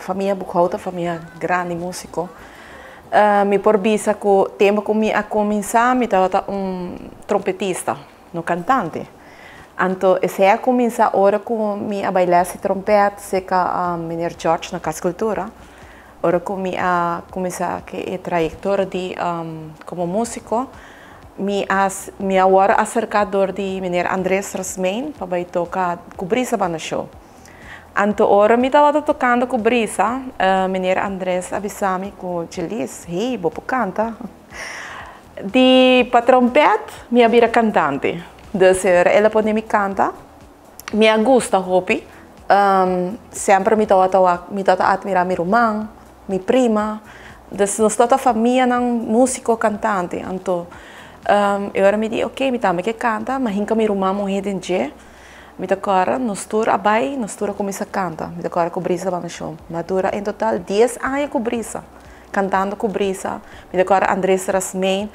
família Bukhouta, família grande músico. Me por bisa que tempo que me a começar, me estava trompetista, no cantante. Então, esse a começar hora que me a bailar esse trompete, se que Meneer George na Casa Cultura. Hora que me a começar que a trajetória de como músico, me agora acercador de Meneer Andrés Rasmein para tocar com brisa para no show. Então, ora me estava tocando com brisa, Meneer Andrés avisou-me com Gelis, hey, vou canta. De para trompete, me abrir cantante. Dus ela pode me cantar, me gusta hobby. Sempre me estava admirar meu irmão, minha prima. Dus nós toda a família ng músico cantante. Então, eu me disse, ok, me também que canta, mas hinka meu irmão morrer de dia. Me tocara, nós tour abai, nós tour começa a cantar. Me tocara com brisa lá no show. Madura em total 10 anos com brisa, cantando com brisa. Me tocara Andrés Rasmein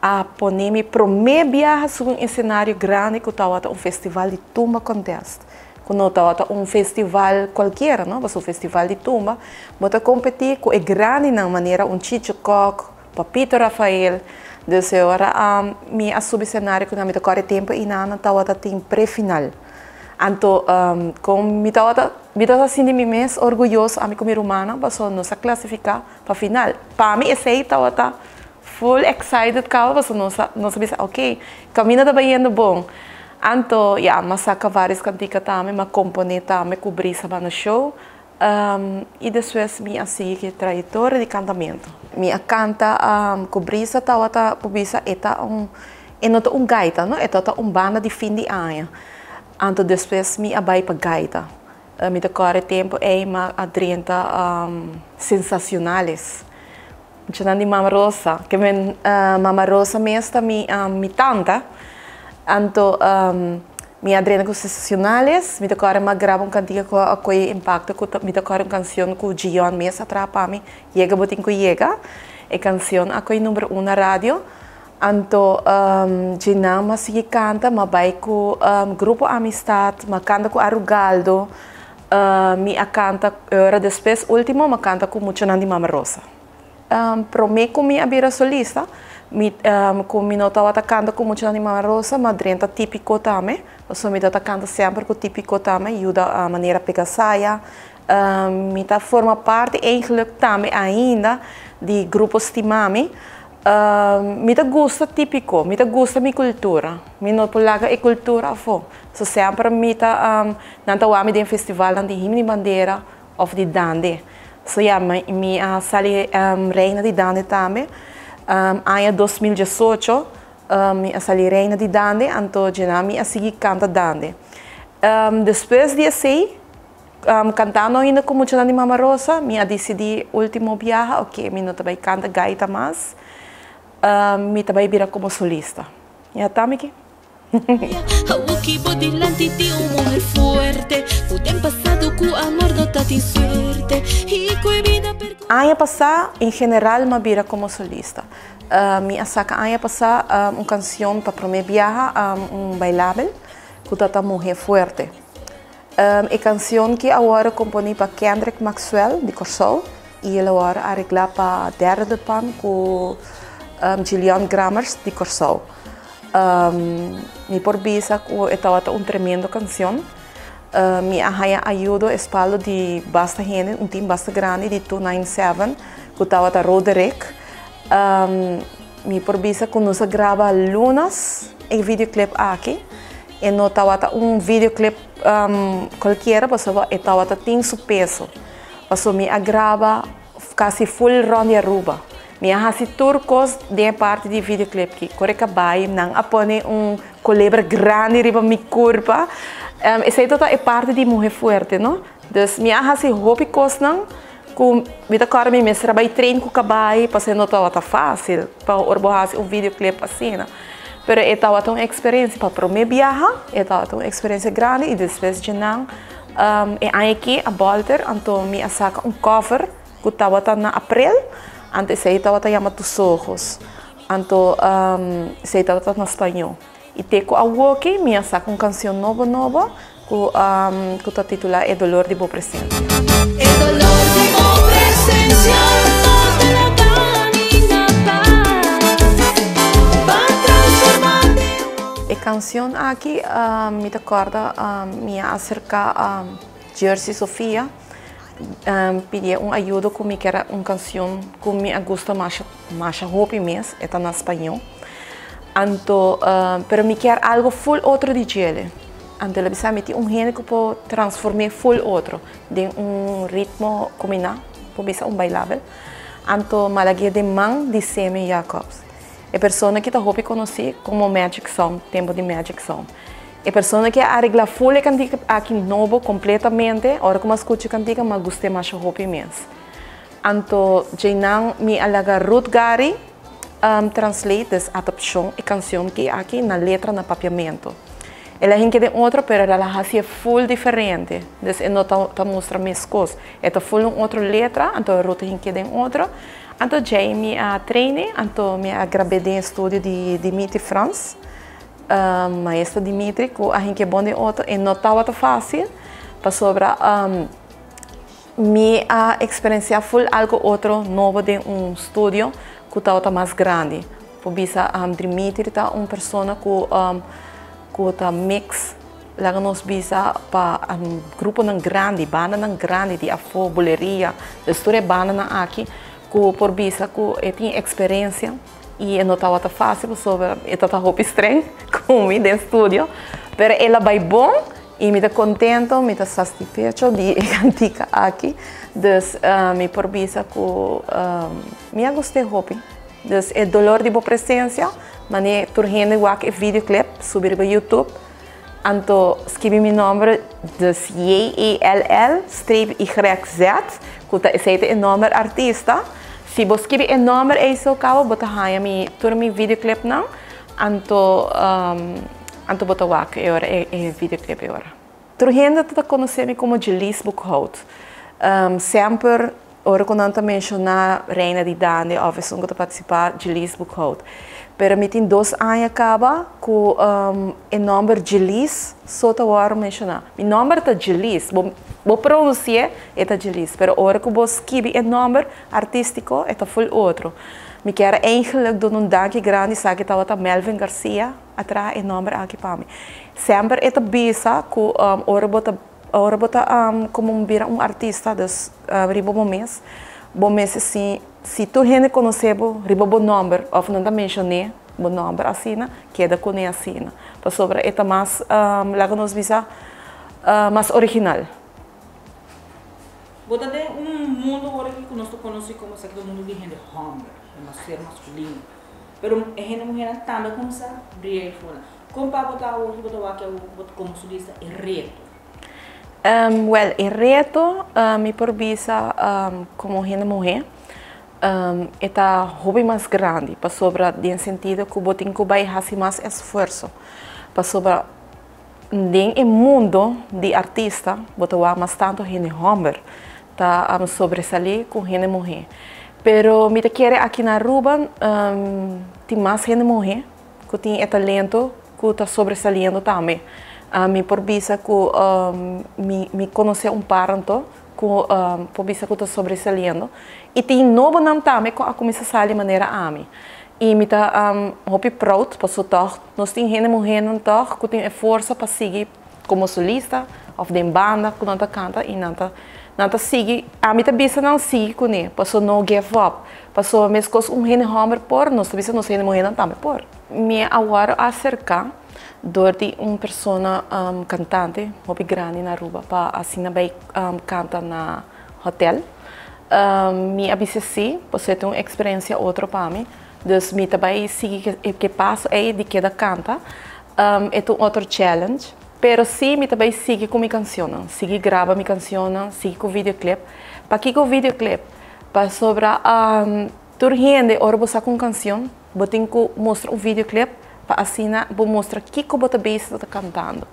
a poner-me primeira viagem sobre cenário grande que estava festival de tumba contest. Quando estava festival qualquer, não? Mas festival de tumba, mas competir com grande na maneira Chichikok, Papito Rafael. Dus agora me assume cenário que me tocara tempo e não estava tem pré-final. Então, como me estava sentindo mais orgulhoso a mim como irmã, mas não se classificar para a final. Para mim, esse aí estava full excited, mas não sabia, ok, caminho está indo bom. Então, mas saca várias canticas também, mas componente também com brisa no show. E depois me assim que trajetória de cantamento. Me canta com brisa, estava com brisa, é gaita, não? É banda de fim de ano. Então, depois me abai para gaita. Me decorre tempo a 30 sensacionales. Eu de Mama Rosa, que Mama Rosa mesmo me tanta. Então, me adrena com sensacionales. Me decorre grava cantiga com impacto, me decorre canção com Gion mesmo atrapa me. Chega botin com chega. É canção a número 1 na rádio. Então, Gina mas se canta, mas vai com grupo Amistad, mas canta com Arugaldo, me canta hora depois último, mas canta com muito de Mama Rosa. Para mim, como eu abrir solista, como eu não estava cantando com muito de Mama Rosa, mas dentro típico também, eu me estava cantando sempre com típico também, ajuda a maneira pegar saia, me forma parte eigenlijk também ainda de grupos Timami. Me gusta típico, me gusta minha cultura, me não polaga é cultura fo. So sempre me não tawami de festival de himno de bandeira of de dande. So me sali reina de dande também. Ano 2018 me sali reina de dande, então já me segui canta dande. Depois de assim, cantando ainda com muito de Mama Rosa, me decidi último viagem, ok, me não também canta gaita mais. Me também vira como solista. E tá aqui. Ano passado, em geral, me vira como solista. Me saca ano passado uma canção para a primeira viagem, bailável, que está Mulher Fuerte. A canção que agora componi para Kendrick Maxwell, de Corsol, e ele agora arregla para a derde pan com Gillian Grammars de Corsol. Me por bisa que estava tremendo canção. Me ajuda a espalho de basta gente, time basta grande de 297, que estava Roderick. Me por bisa que nós grava lunas em videoclip aqui. E não estava videoclip qualquer, mas estava tem seu peso. Mas me grava quase full Ronnie Aruba. Me hasi turcos de parte de videoclip que correca bai nang apone colebra grande riba mi curva. Essa é parte de Mulher Fuerte, não? Dus me hasi hobby cos nang com me da cara me mestra bai treino com cabai, passei não tá fácil para orbohar videoclip assim, né? Pero estava uma experiência para primeira viagem, estava uma experiência grande e depois de não aqui a Bolter, então me saca cover que estava na April. Antes eu estava chamando Tus Ojos, então eu estava na espanhol. E teco a Woki, me saca uma canção nova, que está titulada É Dolor de Bo Presente. canción aqui me recorda me acerca a Jersey Sofia. Pedi ajuda com me que era uma canção que me gosta mais hopi mesmo, é em espanhol. Então, pero me quer algo full outro de ele. Então, ele precisa meter gênero que pode transformar full outro, de ritmo combinado, pode ser bailável. Então, malaguia de Man de Semi Jacobs. É pessoa que eu hopi conheci como Magic Song, tempo de Magic Song. É pessoa que arregla full a cantiga aqui novo completamente, hora que eu escuto a cantiga, mas gostei mais hopi mesmo. Então, já me alaga Ruth Gary translate essa adaptação e canção que aqui na letra na papiamento. Ela tem que ter outra, mas ela fazia full diferente. Então, não está mostrando as coisas. Ela full outra letra, então a Ruth tem que ter outra. Então, já me treine, então me gravei no estúdio de Dimitri Franz. Maestro Dimitri, que a gente é bom de outro, e não estava fácil, para sobre me experienciar full algo outro novo de estúdio que estava mais grande. Por isso, Dimitri está uma pessoa que está mix, lá nos bisa para grupo grande, banda grande de afro, boleria, de história banda aqui, que por bisa que tem experiência. E não estava fácil, sobre estava roupa estranha comigo no estúdio, mas ela vai bom e me está contente, me está satisfeito de cantar aqui, então me permite que me gostei roupa, então é dolor de boa presença, mas é turgente igual que videoclip subir para YouTube, então escrevi meu nome JELL-YZ, que é o nome artista. Se você escrever o nome é isso que eu vou fazer mi videoclip não, então vou fazer agora é videoclip agora. Toda gente está conhecendo como Jelis Boekhout. Sempre ora quando eu mencionar Reina de Dande ou se eu participar Jelis Boekhout. Pero me tem 2 anos acaba com o nome Jelis só te mencionar. Meu nome é Jelis. Vou pronunciar é Jelis, pero ora que vou escrever o nome artístico é full outro. Me quero eigenlijk doen um dank grande, sabe que estava Melvin Garcia atrás o nome aqui para mim. Sempre é bisa que ora bota como vira artista das ribo mês, bom mês assim, se tu gente conhecebo ribo bom nome, ou não tá mencionei bom nome assim, queda com ele assim. Para sobre é mais lá nos bisa mais original. Bota de mundo agora que nós conhecemos como se do mundo de gente homem, é ser masculino. Pero é gente mulher também como se brilha fora. Como para botar o que botar aqui como solista é reto. Well, é reto me permisa como gente mulher. É a hobby mais grande, para sobre no sentido que eu tenho que fazer mais esforço, para sobre no mundo de artista, botar mais tanto gente homem. Tá sobresalir com gente mulher. Pero me quer aqui na Aruba tem mais gente mulher que tem talento que está sobresaliendo também. Me por visa que me conhecer parente que por visa que está sobresaliendo e tem novo nome também que começa a sair de maneira a mim. E me tá muito proud por isso nós tem gente mulher não que tem força para seguir como solista ou de banda que não canta e não sigue, a mim também não sigue com ele, passou não give up, passou mesmo com gente homem por nós também não gente mulher não também por. Me agora acercar de uma pessoa cantante muito grande na Aruba para assim vai cantar na hotel. Me abiseci, você tem uma experiência outra para mim, então me também sigue que passo é de que da canta, é um outro challenge. Pero sim, me também sigo com minha canção, sigo grava minha canção, sigo com o videoclip. Para que o videoclip? Para sobre toda gente, ora você com canção, você tem que mostrar um videoclip para assim, vou mostrar que você está cantando.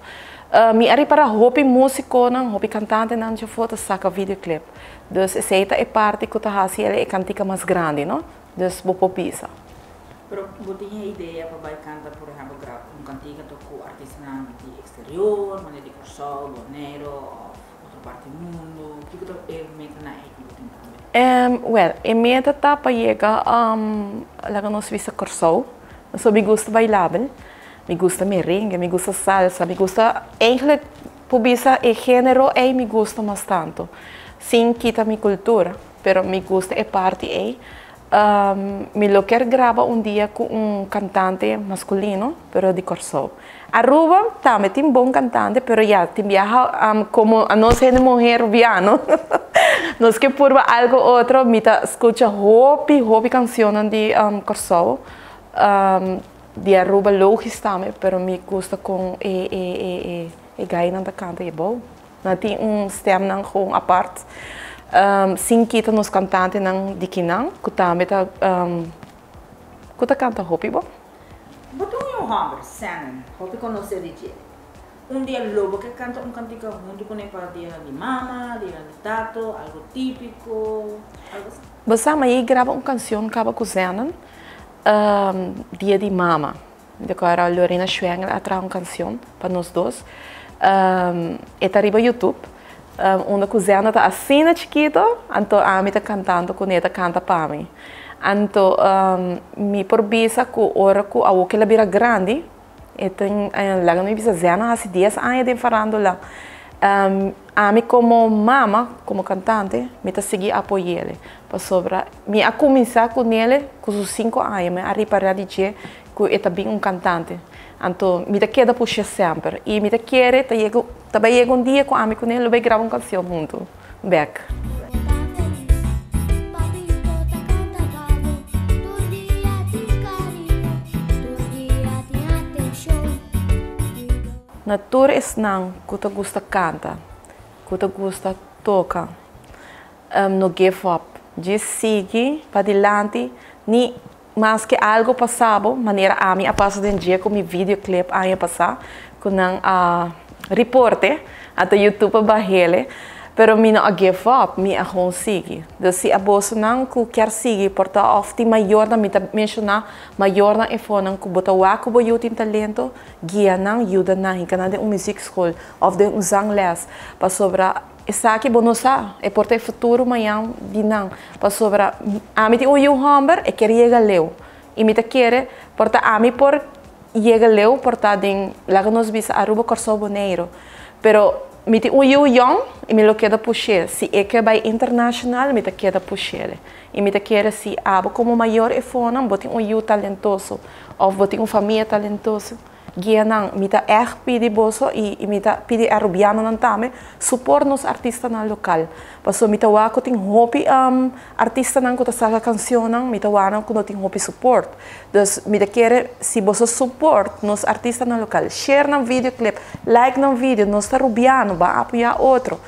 Me ari para hobby músico, hobby cantante, não já foto saca videoclip. Então essa é parte que eu estou fazendo, é cantica mais grande, não? Então vou popisa. Pero você tem ideia para cantar, por exemplo, um cantiga com artista de exterior, maneira de Corsol, Bonero, outra parte do mundo, o que você meta na época? Well, a meta está para chegar lá que nós vimos Corsol, nós só me gusta bailável, Me gusta merengue, me gusta salsa, me gusta... Eigenlijk, pubisa e género me gusta mais tanto. Sin quita mi cultura, pero me gusta e parte me lo quero gravar dia com cantante masculino, pero de Corsou. Aruba também tem bom cantante, pero já tem viaja como a nós é mulher viano. Nós que por algo outro, me escuta hopi canções de Corsou. De Aruba logisch também, pero me gusta com gai na canta é bom. Não tem stem não com a parte. Sim kita nos cantantes não de Kinang, que também que canta hopi bom. Botou homem, Shannon, hopi conhecer de dia. Dia lobo que canta cantiga junto com ele para dia de mama, dia de tato, algo típico, algo assim. Você aí grava canção acaba com Shannon, dia de mama. Agora a Lorena Schwenger atrás canção para nós dois. Está arriba YouTube. Onde a Shannon está assim na chiquito, então a mim está cantando com ela canta para mim. Então me probisa que ora que a outra vira grande, então lá não me bisa Shannon há 10 anos de falando lá. A mim como mama, como cantante, me está seguir apoiar ele. Para sobra, me a começar com ele com os 5 anos, me a reparar de que ele é bem cantante. Então, me queda puxar sempre. E me quer, também chega dia com a com ele, vai gravar canção junto. Back. Na tour é não, que tu gosta canta, que tu gosta toca, no give up, de seguir para diante, nem mas que algo passava, maneira a mim a passar de dia com meu videoclip a passar, com a reporte, até YouTube barrele, pero me não give up, me a conseguir. Então se a bolsa não que quer seguir, porta ofte maior na me mencionar, maior na efona que bota o que boiu tem talento, guia não ajuda não, que não de music school, of de zangles, para sobra essa aqui bonosa é por ter futuro amanhã de não para sobra a mim tem o hamber é querer chegar leu e me quer porta a mim por chegar leu porta den lá que nós bisa Aruba Corsou Boneiro pero me tem o young e me lo queda puxar se é que vai internacional me queda puxar e me quer se abo como maior é fona botem o talentoso ou botem família talentoso guia não, me tá pedi bolso e me tá pedi arubiano não também supor nos artistas na local, passo me tá wa que tem hobby artista não que tá saca canção não, me tá wa não que não tem hobby support, então me tá querer se você support nos artistas na local, share no videoclip, like no vídeo, nos tá arubiano, vai apoiar outro.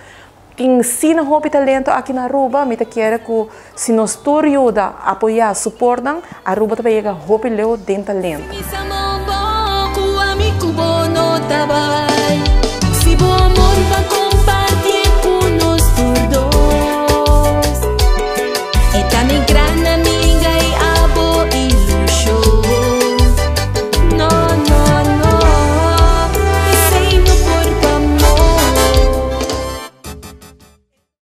Quem ensina hobby talento aqui na Aruba, me tá querer que se nos tour ajuda apoiar, suportam, Aruba também chega hobby leu dentro talento. Kubo no taba